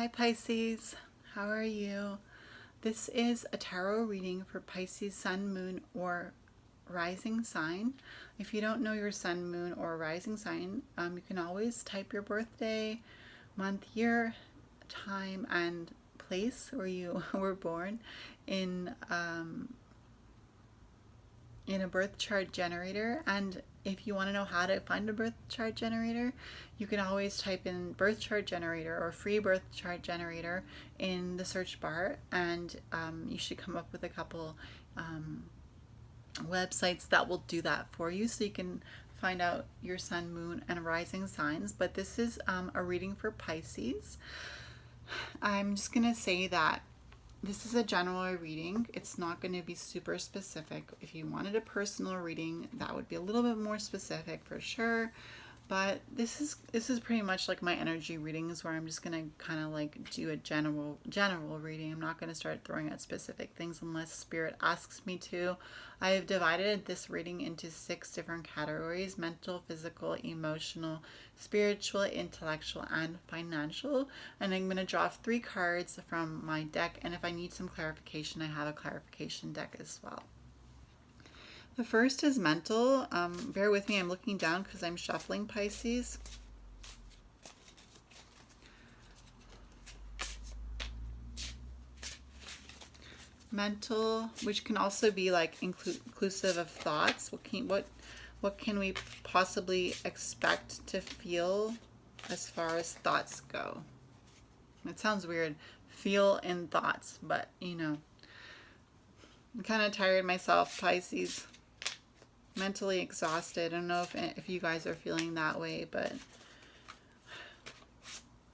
Hi Pisces, how are you? This is a tarot reading for Pisces sun, moon, or rising sign. If you don't know your sun, moon, or rising sign, you can always type your birthday, month, year, time, and place where you were born in a birth chart generator. And if you want to know how to find a birth chart generator, you can always type in birth chart generator or free birth chart generator in the search bar, and you should come up with a couple websites that will do that for you, so you can find out your sun, moon, and rising signs. But this is a reading for Pisces. I'm just going to say that this is a general reading. It's not going to be super specific. If you wanted a personal reading, that would be a little bit more specific for sure. But this is pretty much like my energy readings, where I'm just going to kind of like do a general reading. I'm not going to start throwing out specific things unless spirit asks me to. I have divided this reading into 6 different categories: mental, physical, emotional, spiritual, intellectual, and financial. And I'm going to draw 3 cards from my deck, and if I need some clarification, I have a clarification deck as well. The first is mental. Bear with me, I'm looking down because I'm shuffling, Pisces. Mental, which can also be like inclusive of thoughts. What can we possibly expect to feel as far as thoughts go? It sounds weird, feel in thoughts, but you know, I'm kind of tired myself, Pisces. Mentally exhausted. I don't know if you guys are feeling that way, but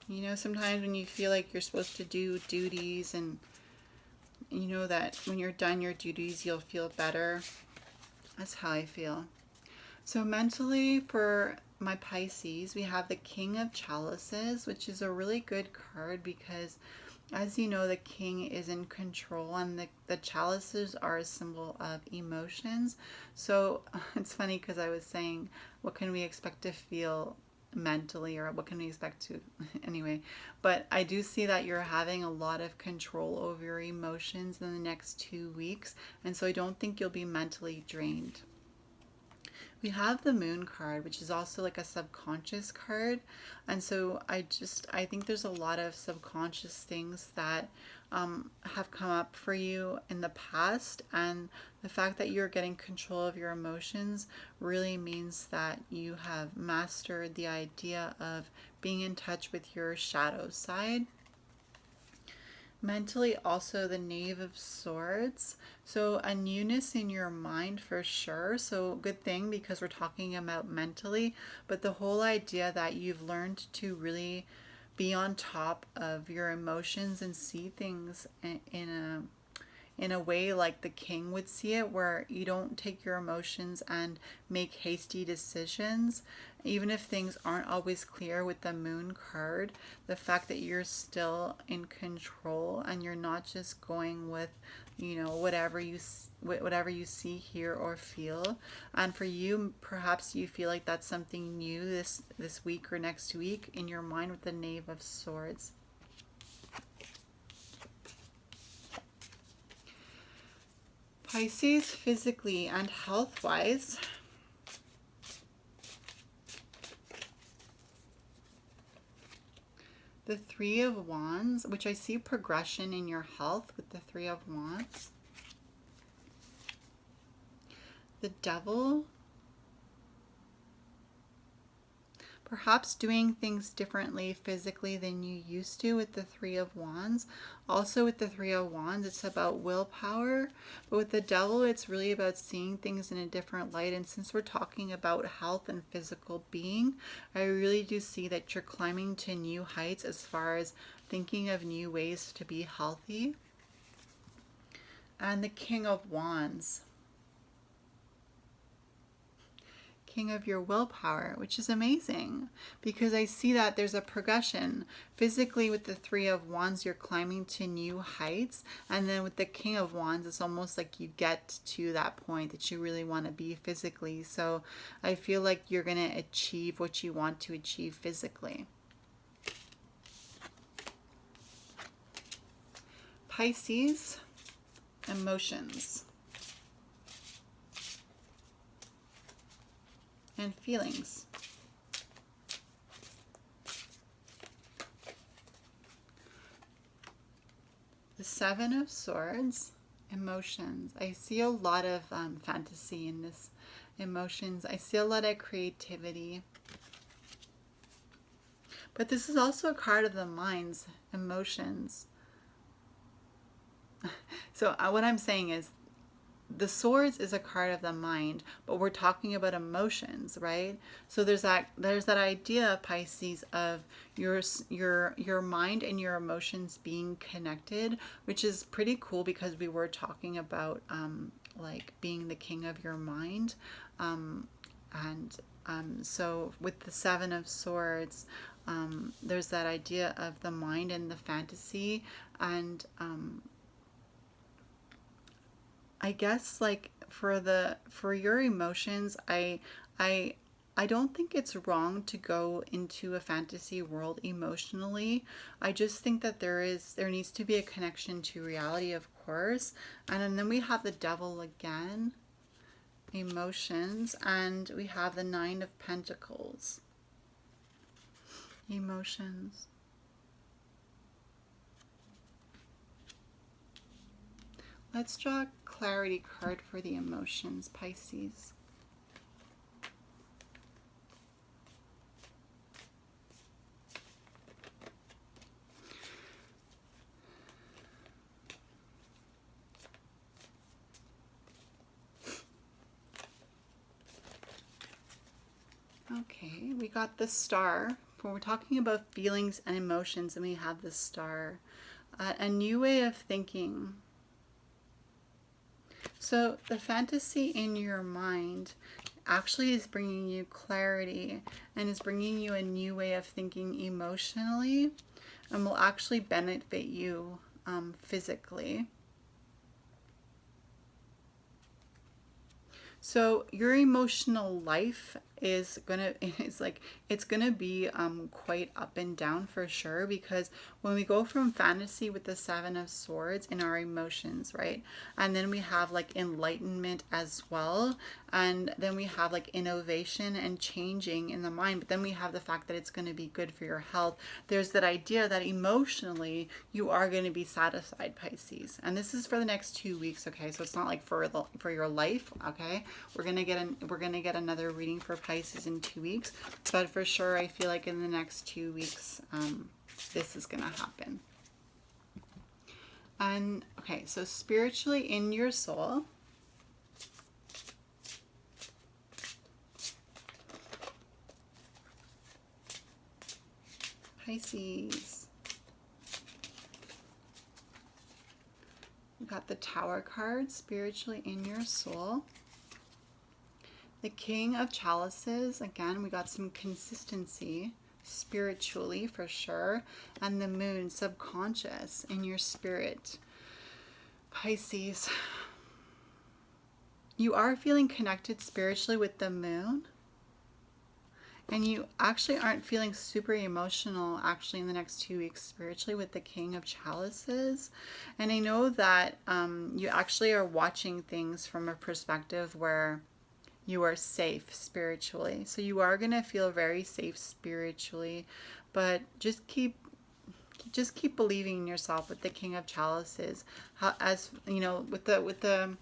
you know, sometimes when you feel like you're supposed to do duties, and you know that when you're done your duties, you'll feel better. That's how I feel. So mentally, for my Pisces, we have the King of Chalices, which is a really good card because, as you know, the king is in control, and the chalices are a symbol of emotions. So it's funny because I was saying, what can we expect to feel mentally, or what can we expect to anyway, but I do see that you're having a lot of control over your emotions in the next 2 weeks, and so I don't think you'll be mentally drained. We have the moon card, which is also like a subconscious card. And so I think there's a lot of subconscious things that have come up for you in the past. And the fact that you're getting control of your emotions really means that you have mastered the idea of being in touch with your shadow side. Mentally, also the Knave of Swords. So a newness in your mind for sure. So good thing, because we're talking about mentally, but the whole idea that you've learned to really be on top of your emotions and see things in a way like the king would see it, where you don't take your emotions and make hasty decisions. Even if things aren't always clear with the moon card, the fact that you're still in control and you're not just going with, you know, whatever you see, hear, or feel. And for you, perhaps you feel like that's something new this week or next week in your mind with the Knave of Swords. Pisces, physically and health-wise, the Three of Wands, which I see progression in your health with the Three of Wands. The Devil, perhaps doing things differently physically than you used to with the Three of Wands. Also with the Three of Wands, it's about willpower. But with the Devil, it's really about seeing things in a different light. And since we're talking about health and physical being, I really do see that you're climbing to new heights as far as thinking of new ways to be healthy. And the King of Wands. King of your willpower, which is amazing because I see that there's a progression. Physically with the Three of Wands, you're climbing to new heights, and then with the King of Wands, it's almost like you get to that point that you really want to be physically. So I feel like you're going to achieve what you want to achieve physically. Pisces, emotions and feelings. The Seven of Swords, emotions. I see a lot of fantasy in this. Emotions. I see a lot of creativity. But this is also a card of the mind's emotions. So what I'm saying is, the swords is a card of the mind, but we're talking about emotions, right? So there's that idea, Pisces, of your mind and your emotions being connected, which is pretty cool because we were talking about like being the king of your mind, so with the Seven of Swords, there's that idea of the mind and the fantasy, and I guess like for your emotions, I don't think it's wrong to go into a fantasy world emotionally. I just think that there needs to be a connection to reality, of course. And then we have the Devil again, emotions, and we have the Nine of Pentacles, emotions. Let's draw a clarity card for the emotions, Pisces. Okay, we got the Star. When we're talking about feelings and emotions, and we have the Star. A new way of thinking. So the fantasy in your mind actually is bringing you clarity and is bringing you a new way of thinking emotionally, and will actually benefit you physically. So your emotional life is gonna be quite up and down for sure, because when we go from fantasy with the Seven of Swords in our emotions, right, and then we have like enlightenment as well, and then we have like innovation and changing in the mind, but then we have the fact that it's going to be good for your health. There's that idea that emotionally you are going to be satisfied, Pisces, and this is for the next 2 weeks. Okay, so it's not like for your life. Okay, we're gonna get another reading for Pisces in 2 weeks, but for sure I feel like in the next 2 weeks this is gonna happen. And okay, so spiritually in your soul, Pisces, we got the Tower card, spiritually in your soul. The King of Chalices, again, we got some consistency spiritually for sure. And the Moon, subconscious in your spirit. Pisces, you are feeling connected spiritually with the Moon. And you actually aren't feeling super emotional actually in the next 2 weeks spiritually with the King of Chalices. And I know that you actually are watching things from a perspective where you are safe spiritually. So you are going to feel very safe spiritually, but just keep believing in yourself with the King of Chalices. As you know, with the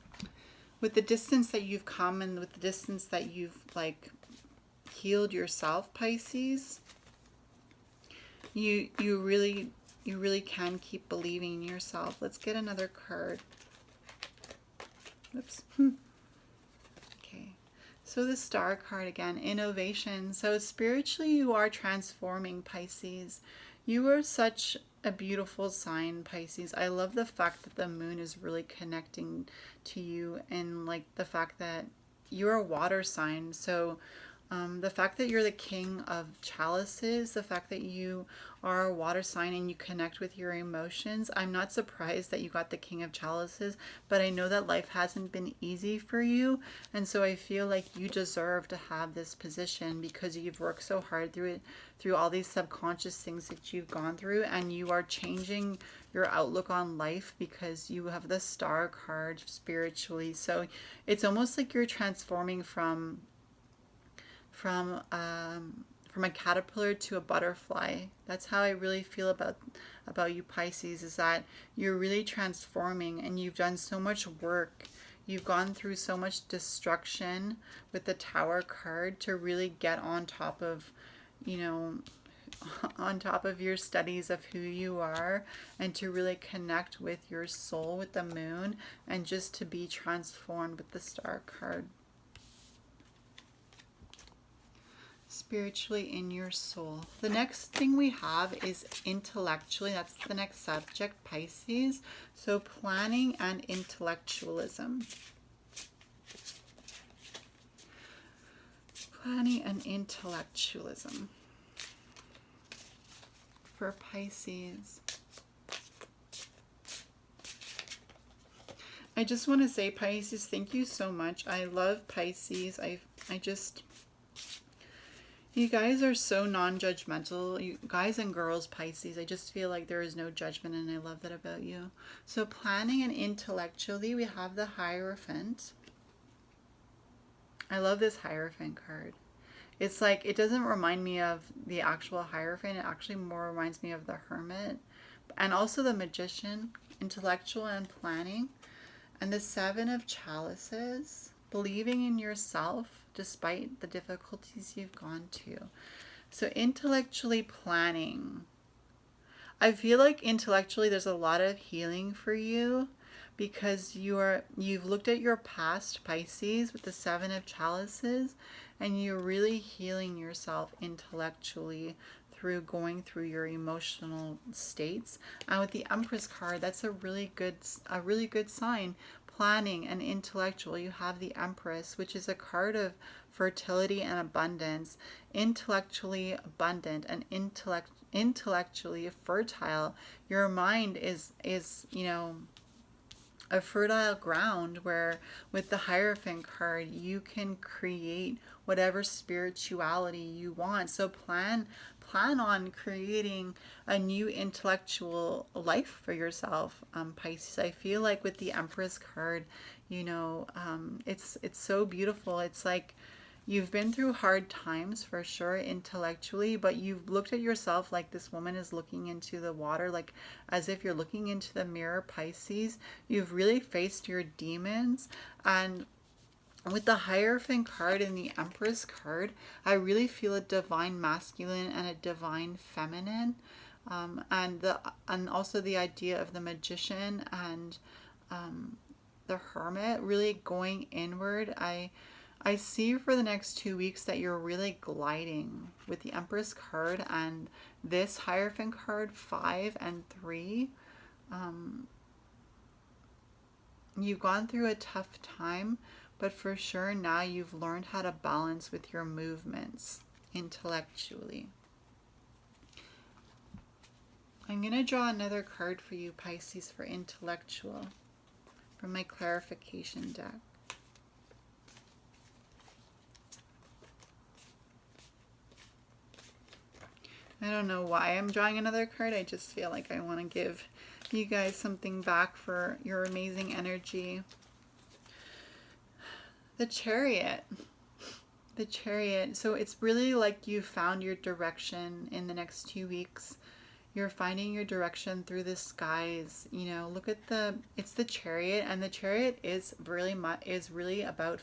distance that you've come and with the distance that you've like healed yourself, Pisces, you really can keep believing in yourself. Let's get another card. Oops. Okay. So the Star card again, innovation. So spiritually you are transforming, Pisces. You are such a beautiful sign, Pisces. I love the fact that the Moon is really connecting to you, and like the fact that you're a water sign. So the fact that you're the King of Chalices, the fact that you are a water sign and you connect with your emotions, I'm not surprised that you got the King of Chalices, but I know that life hasn't been easy for you, and so I feel like you deserve to have this position because you've worked so hard through all these subconscious things that you've gone through, and you are changing your outlook on life, because you have the Star card spiritually. So it's almost like you're transforming from a caterpillar to a butterfly. That's how I really feel about you, Pisces, is that you're really transforming, and you've done so much work. You've gone through so much destruction with the Tower card to really get on top of, you know, on top of your studies of who you are, and to really connect with your soul with the moon, and just to be transformed with the Star card. Spiritually in your soul. The next thing we have is intellectually. That's the next subject, Pisces. So planning and intellectualism. Planning and intellectualism for Pisces. I just want to say, Pisces, thank you so much. I love Pisces. I just... You guys are so non-judgmental. You guys and girls, Pisces. I just feel like there is no judgment, and I love that about you. So planning and intellectually, we have the Hierophant. I love this Hierophant card. It's like, it doesn't remind me of the actual Hierophant. It actually more reminds me of the Hermit. And also the Magician, intellectual and planning. And the Seven of Chalices, believing in yourself despite the difficulties you've gone to. So intellectually planning. I feel like intellectually there's a lot of healing for you, because you've looked at your past, Pisces, with the Seven of Chalices, and you're really healing yourself intellectually through going through your emotional states. And with the Empress card, that's a really good sign. Planning and intellectual, you have the Empress, which is a card of fertility and abundance. Intellectually abundant and intellectually fertile. Your mind is you know, a fertile ground, where with the Hierophant card you can create whatever spirituality you want. So plan on creating a new intellectual life for yourself, Pisces. I feel like with the Empress card, you know, it's so beautiful. It's like you've been through hard times for sure intellectually, but you've looked at yourself like this woman is looking into the water, like as if you're looking into the mirror, Pisces. You've really faced your demons. And with the Hierophant card and the Empress card, I really feel a divine masculine and a divine feminine, and also the idea of the Magician and the Hermit really going inward. I see for the next 2 weeks that you're really gliding with the Empress card and this Hierophant card, 5 and 3. You've gone through a tough time, but for sure now you've learned how to balance with your movements intellectually. I'm going to draw another card for you, Pisces, for intellectual from my clarification deck. I don't know why I'm drawing another card. I just feel like I want to give you guys something back for your amazing energy. The Chariot. The Chariot. So it's really like you found your direction in the next 2 weeks. You're finding your direction through the skies. You know, look at it's the Chariot, and the Chariot is really about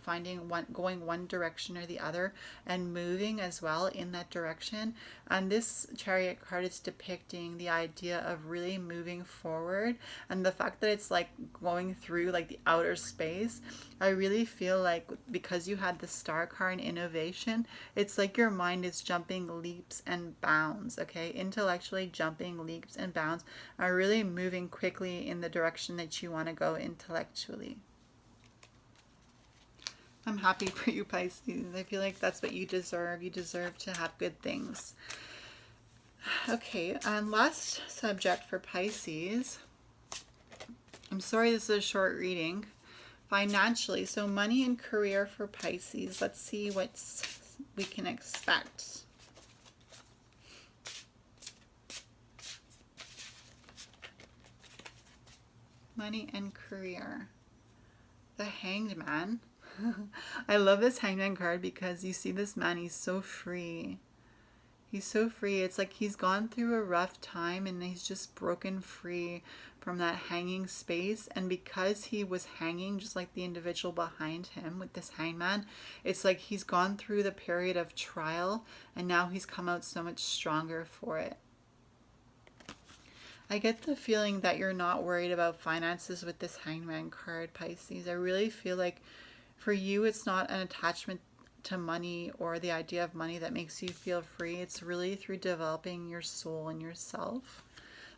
going one direction or the other, and moving as well in that direction. And this Chariot card is depicting the idea of really moving forward, and the fact that it's like going through like the outer space. I really feel like because you had the Star card in innovation, it's like your mind is jumping leaps and bounds, okay? Intellectually jumping leaps and bounds, are really moving quickly in the direction that you want to go intellectually. I'm happy for you, Pisces. I feel like that's what you deserve. You deserve to have good things. Okay, and last subject for Pisces. I'm sorry this is a short reading. Financially, so money and career for Pisces. Let's see what we can expect. Money and career. The Hanged Man. I love this Hangman card because you see this man, he's so free. He's so free. It's like he's gone through a rough time and he's just broken free from that hanging space. And because he was hanging, just like the individual behind him with this hangman, it's like he's gone through the period of trial and now he's come out so much stronger for it. I get the feeling that you're not worried about finances with this Hangman card, Pisces. I really feel like for you, it's not an attachment to money or the idea of money that makes you feel free. It's really through developing your soul and yourself.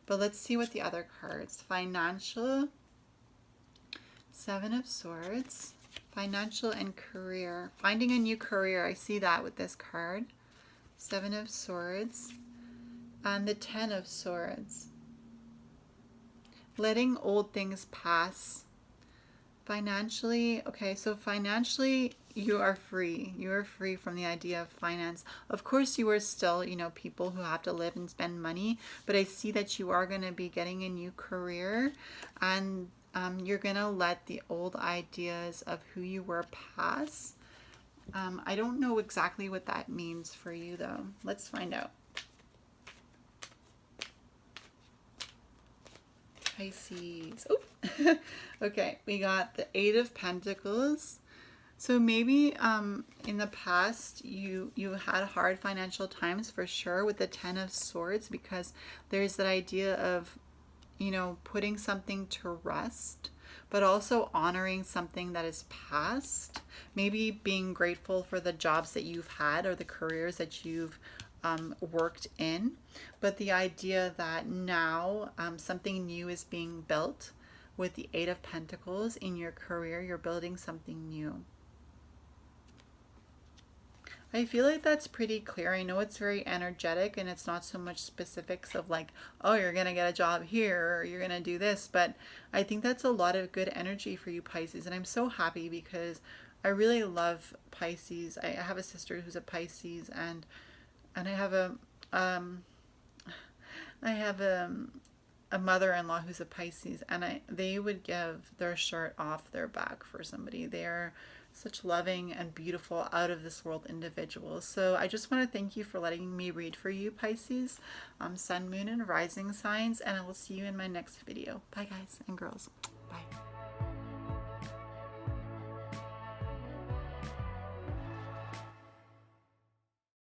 But let's see what the other cards. Financial, Seven of Swords, financial and career. Finding a new career. I see that with this card. Seven of Swords and the 10 of Swords. Letting old things pass. Financially, okay, so financially you are free. You are free from the idea of finance. Of course, you are still, people who have to live and spend money, but I see that you are going to be getting a new career and you're going to let the old ideas of who you were pass. I don't know exactly what that means for you, though. Let's find out. Pisces. Oh, okay. We got the Eight of Pentacles. So maybe in the past you had hard financial times for sure with the 10 of Swords, because there's that idea of putting something to rest, but also honoring something that is past. Maybe being grateful for the jobs that you've had or the careers that you've worked in, but the idea that now something new is being built with the Eight of Pentacles in your career. You're building something new. I feel like that's pretty clear. I know it's very energetic and it's not so much specifics of like, oh, you're going to get a job here or you're going to do this, but I think that's a lot of good energy for you, Pisces, and I'm so happy because I really love Pisces. I have a sister who's a Pisces, and I have a mother-in-law who's a Pisces, and they would give their shirt off their back for somebody. They're such loving and beautiful, out of this world individuals. So I just want to thank you for letting me read for you, Pisces, Sun, Moon, and Rising signs, and I will see you in my next video. Bye, guys and girls. Bye.